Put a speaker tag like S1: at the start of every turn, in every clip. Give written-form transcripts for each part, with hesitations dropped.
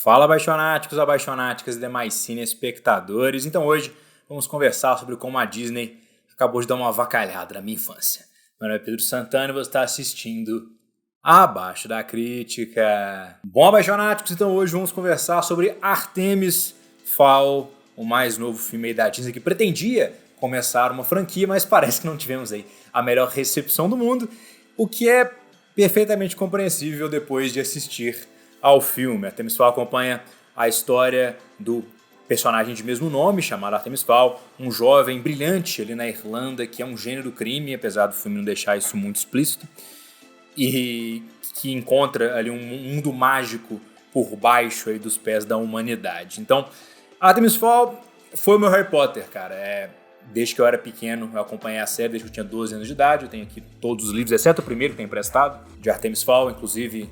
S1: Fala, apaixonáticos, apaixonáticas e demais cine-espectadores. Então hoje vamos conversar sobre como a Disney acabou de dar uma avacalhada na minha infância. Meu nome é Pedro Santana e você está assistindo Abaixo da Crítica. Bom, apaixonáticos, então hoje vamos conversar sobre Artemis Fowl, o mais novo filme aí da Disney que pretendia começar uma franquia, mas parece que não tivemos aí a melhor recepção do mundo, o que é perfeitamente compreensível depois de assistir ao filme. Artemis Fowl acompanha a história do personagem de mesmo nome, chamado Artemis Fowl, um jovem brilhante ali na Irlanda, que é um gênio do crime, apesar do filme não deixar isso muito explícito, e que encontra ali um mundo mágico por baixo aí dos pés da humanidade. Então, Artemis Fowl foi o meu Harry Potter, cara. Desde que eu era pequeno, eu acompanhei a série, desde que eu tinha 12 anos de idade. Eu tenho aqui todos os livros, exceto o primeiro que tem emprestado, de Artemis Fowl. Inclusive,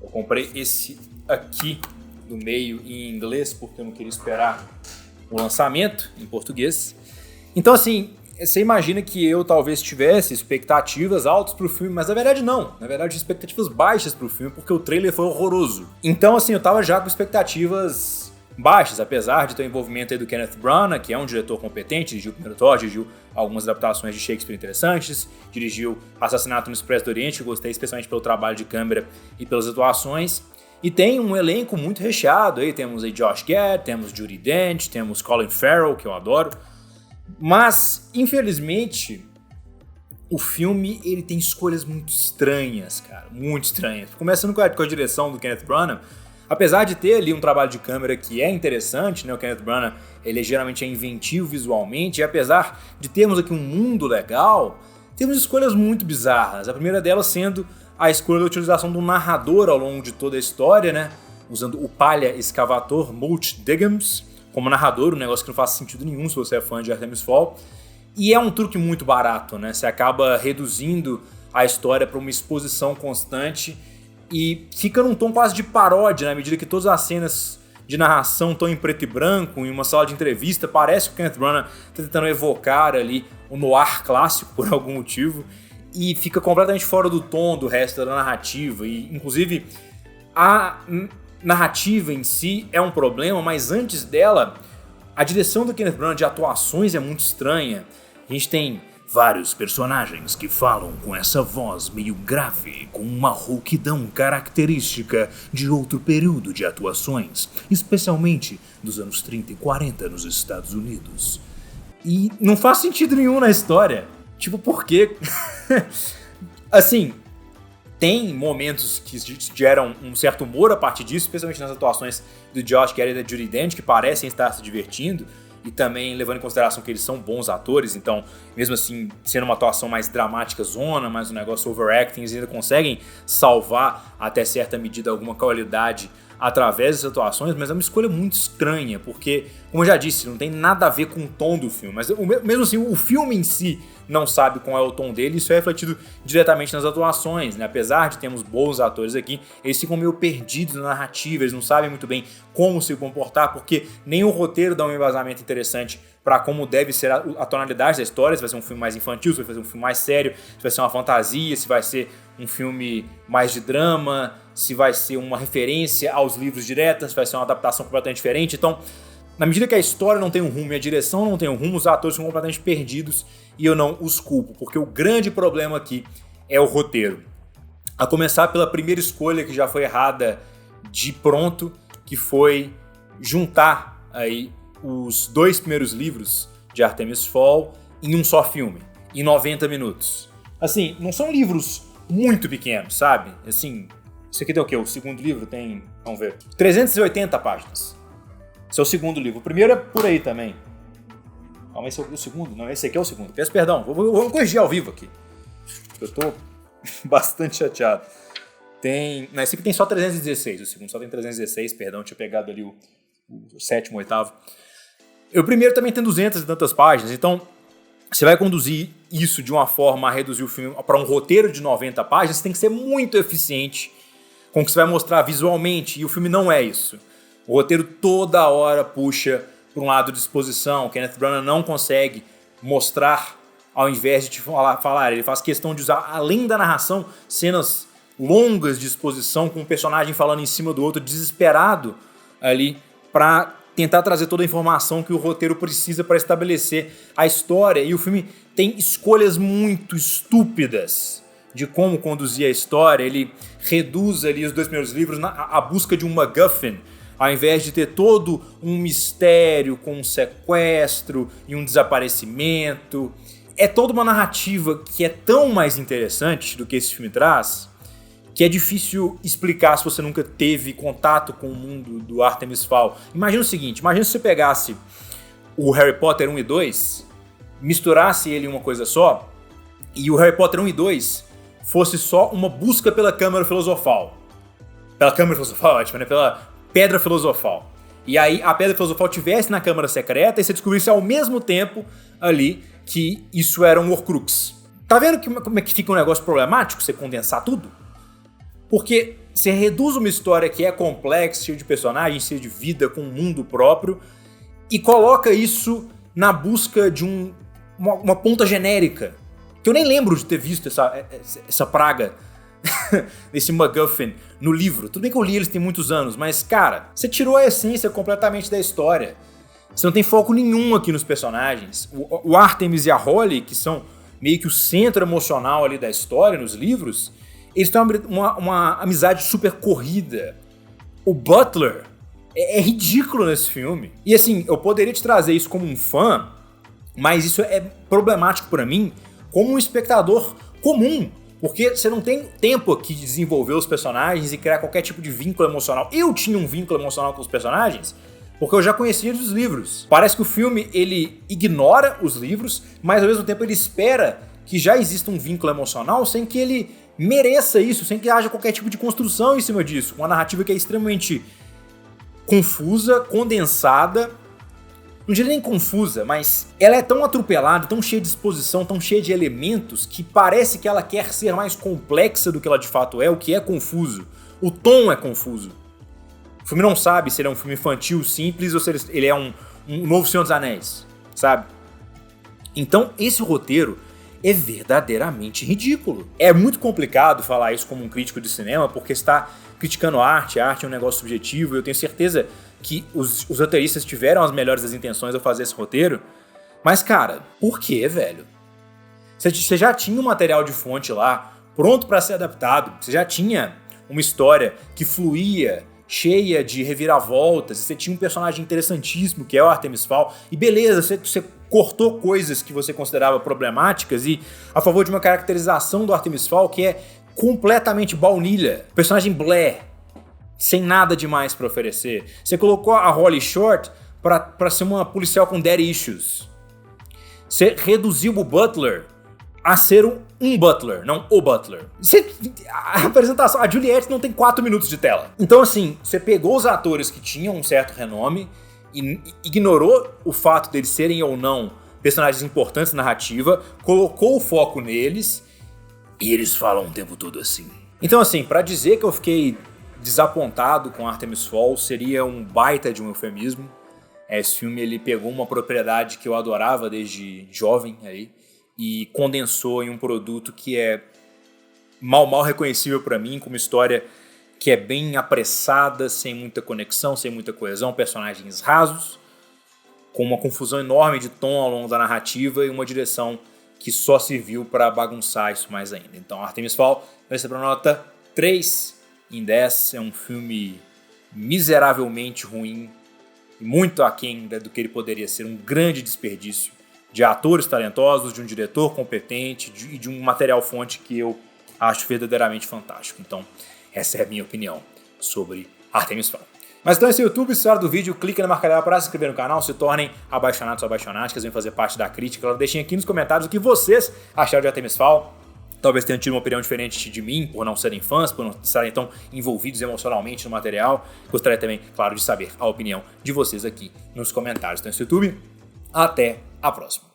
S1: eu comprei esse aqui do meio em inglês, porque eu não queria esperar o lançamento em português. Então, assim, você imagina que eu talvez tivesse expectativas altas pro filme, mas na verdade não. Na verdade, expectativas baixas pro filme, porque o trailer foi horroroso. Então, assim, eu tava já com expectativas baixas, apesar de ter o envolvimento aí do Kenneth Branagh, que é um diretor competente, dirigiu o primeiro Thor, dirigiu algumas adaptações de Shakespeare interessantes, dirigiu Assassinato no Expresso do Oriente, que eu gostei especialmente pelo trabalho de câmera e pelas atuações. E tem um elenco muito recheado, aí temos aí Josh Gad, temos Judi Dench, temos Colin Farrell, que eu adoro. Mas, infelizmente, o filme ele tem escolhas muito estranhas, cara, muito estranhas. Começando com a direção do Kenneth Branagh. Apesar de ter ali um trabalho de câmera que é interessante, né? O Kenneth Branagh ele geralmente é inventivo visualmente, e apesar de termos aqui um mundo legal, temos escolhas muito bizarras. A primeira delas sendo a escolha da utilização do narrador ao longo de toda a história, né? Usando o palha escavator Mulch Diggums como narrador, um negócio que não faz sentido nenhum se você é fã de Artemis Fowl. E é um truque muito barato, né? Você acaba reduzindo a história para uma exposição constante e fica num tom quase de paródia, na medida que todas as cenas de narração estão em preto e branco, em uma sala de entrevista, parece que o Kenneth Branagh está tentando evocar ali o noir clássico por algum motivo, e fica completamente fora do tom do resto da narrativa, e inclusive a narrativa em si é um problema, mas antes dela, a direção do Kenneth Branagh de atuações é muito estranha. A gente tem vários personagens que falam com essa voz meio grave, com uma rouquidão característica de outro período de atuações, especialmente dos anos 30 e 40 nos Estados Unidos. E não faz sentido nenhum na história. Tipo, por quê? Assim, tem momentos que geram um certo humor a partir disso, especialmente nas atuações do Josh Gad e da Judi Dench, que parecem estar se divertindo, e também levando em consideração que eles são bons atores, então, mesmo assim, sendo uma atuação mais dramática zona, mais um negócio overacting, eles ainda conseguem salvar até certa medida alguma qualidade através das atuações, mas é uma escolha muito estranha, porque, como eu já disse, não tem nada a ver com o tom do filme, mas mesmo assim, o filme em si não sabe qual é o tom dele, isso é refletido diretamente nas atuações, né? Apesar de termos bons atores aqui, eles ficam meio perdidos na narrativa, eles não sabem muito bem como se comportar, porque nem o roteiro dá um embasamento interessante para como deve ser a tonalidade da história, se vai ser um filme mais infantil, se vai ser um filme mais sério, se vai ser uma fantasia, se vai ser um filme mais de drama, se vai ser uma referência aos livros diretas, se vai ser uma adaptação completamente diferente. Então, na medida que a história não tem um rumo e a direção não tem um rumo, os atores são completamente perdidos e eu não os culpo, porque o grande problema aqui é o roteiro. A começar pela primeira escolha que já foi errada de pronto, que foi juntar aí os dois primeiros livros de Artemis Fowl em um só filme, em 90 minutos. Assim, não são livros muito pequenos, sabe? Assim, isso aqui tem o quê? O segundo livro tem, vamos ver, 380 páginas. Esse é o segundo livro. O primeiro é por aí também. Calma, esse é o segundo? Não, esse aqui é o segundo. Peço perdão, vamos corrigir ao vivo aqui. Eu tô bastante chateado. Não, esse aqui tem só 316, o segundo só tem 316, perdão, eu tinha pegado ali o sétimo, oitavo. O primeiro também tem 200 e tantas páginas, então você vai conduzir isso de uma forma a reduzir o filme para um roteiro de 90 páginas, você tem que ser muito eficiente com o que você vai mostrar visualmente, e o filme não é isso. O roteiro toda hora puxa para um lado de exposição, o Kenneth Branagh não consegue mostrar ao invés de te falar. Ele faz questão de usar, além da narração, cenas longas de exposição com um personagem falando em cima do outro, desesperado, ali para tentar trazer toda a informação que o roteiro precisa para estabelecer a história. E o filme tem escolhas muito estúpidas de como conduzir a história. Ele reduz ali os 2 primeiros livros à busca de um MacGuffin, ao invés de ter todo um mistério com um sequestro e um desaparecimento. É toda uma narrativa que é tão mais interessante do que esse filme traz, que é difícil explicar se você nunca teve contato com o mundo do Artemis Fowl. Imagina o seguinte, imagina se você pegasse o Harry Potter 1 e 2, misturasse ele em uma coisa só, e o Harry Potter 1 e 2 fosse só uma busca pela Câmara Filosofal. Pela Câmara Filosofal, ótimo, né? Pela Pedra Filosofal. E aí a Pedra Filosofal tivesse na Câmara Secreta e você descobrisse ao mesmo tempo ali que isso era um Horcrux. Tá vendo como é que fica um negócio problemático você condensar tudo? Porque você reduz uma história que é complexa, cheia de personagens, cheia de vida, com um mundo próprio, e coloca isso na busca de uma ponta genérica. Que eu nem lembro de ter visto essa praga desse MacGuffin no livro. Tudo bem que eu li eles tem muitos anos, mas, cara, você tirou a essência completamente da história. Você não tem foco nenhum aqui nos personagens. O Artemis e a Holly, que são meio que o centro emocional ali da história nos livros, eles têm uma amizade super corrida. O Butler é ridículo nesse filme. E assim, eu poderia te trazer isso como um fã, mas isso é problemático pra mim como um espectador comum. Porque você não tem tempo aqui de desenvolver os personagens e criar qualquer tipo de vínculo emocional. Eu tinha um vínculo emocional com os personagens porque eu já conhecia eles dos livros. Parece que o filme ele ignora os livros, mas ao mesmo tempo ele espera que já exista um vínculo emocional sem que ele mereça isso, sem que haja qualquer tipo de construção em cima disso. Uma narrativa que é extremamente confusa, condensada. Não diria nem confusa, mas ela é tão atropelada, tão cheia de exposição, tão cheia de elementos, que parece que ela quer ser mais complexa do que ela de fato é, o que é confuso. O tom é confuso. O filme não sabe se ele é um filme infantil simples ou se ele é um novo Senhor dos Anéis, sabe? Então esse roteiro é verdadeiramente ridículo. É muito complicado falar isso como um crítico de cinema, porque está criticando a arte é um negócio subjetivo, e eu tenho certeza que os roteiristas tiveram as melhores das intenções ao fazer esse roteiro, mas cara, por que, velho? Você já tinha um material de fonte lá, pronto para ser adaptado, você já tinha uma história que fluía, cheia de reviravoltas, você tinha um personagem interessantíssimo que é o Artemis Fowl, e beleza, você cortou coisas que você considerava problemáticas e a favor de uma caracterização do Artemis Fowl que é completamente baunilha, personagem blé, sem nada demais pra oferecer. Você colocou a Holly Short pra ser uma policial com daddy issues. Você reduziu o Butler a ser um Butler, não o Butler. A apresentação, a Juliette não tem 4 minutos de tela. Então assim, você pegou os atores que tinham um certo renome e ignorou o fato deles serem ou não personagens importantes na narrativa, colocou o foco neles e eles falam o tempo todo assim. Então assim, pra dizer que eu fiquei desapontado com Artemis Fowl seria um baita de um eufemismo. Esse filme ele pegou uma propriedade que eu adorava desde jovem aí, e condensou em um produto que é mal reconhecível pra mim, com uma história que é bem apressada, sem muita conexão, sem muita coesão, personagens rasos, com uma confusão enorme de tom ao longo da narrativa e uma direção que só serviu para bagunçar isso mais ainda. Então Artemis Fowl vai ser para nota 3 em 10, é um filme miseravelmente ruim, muito aquém do que ele poderia ser, um grande desperdício de atores talentosos, de um diretor competente e de um material fonte que eu acho verdadeiramente fantástico. Então essa é a minha opinião sobre Artemis Fowl. Mas então esse é o YouTube, se gostar do vídeo, clique na marca dela para se inscrever no canal, se tornem abaixonados ou abaixonáticas, vêm fazer parte da crítica. Deixem aqui nos comentários o que vocês acharam de Artemis Fowl. Talvez tenham tido uma opinião diferente de mim, por não serem fãs, por não estarem tão envolvidos emocionalmente no material. Gostaria também, claro, de saber a opinião de vocês aqui nos comentários. Então esse é o YouTube, até a próxima.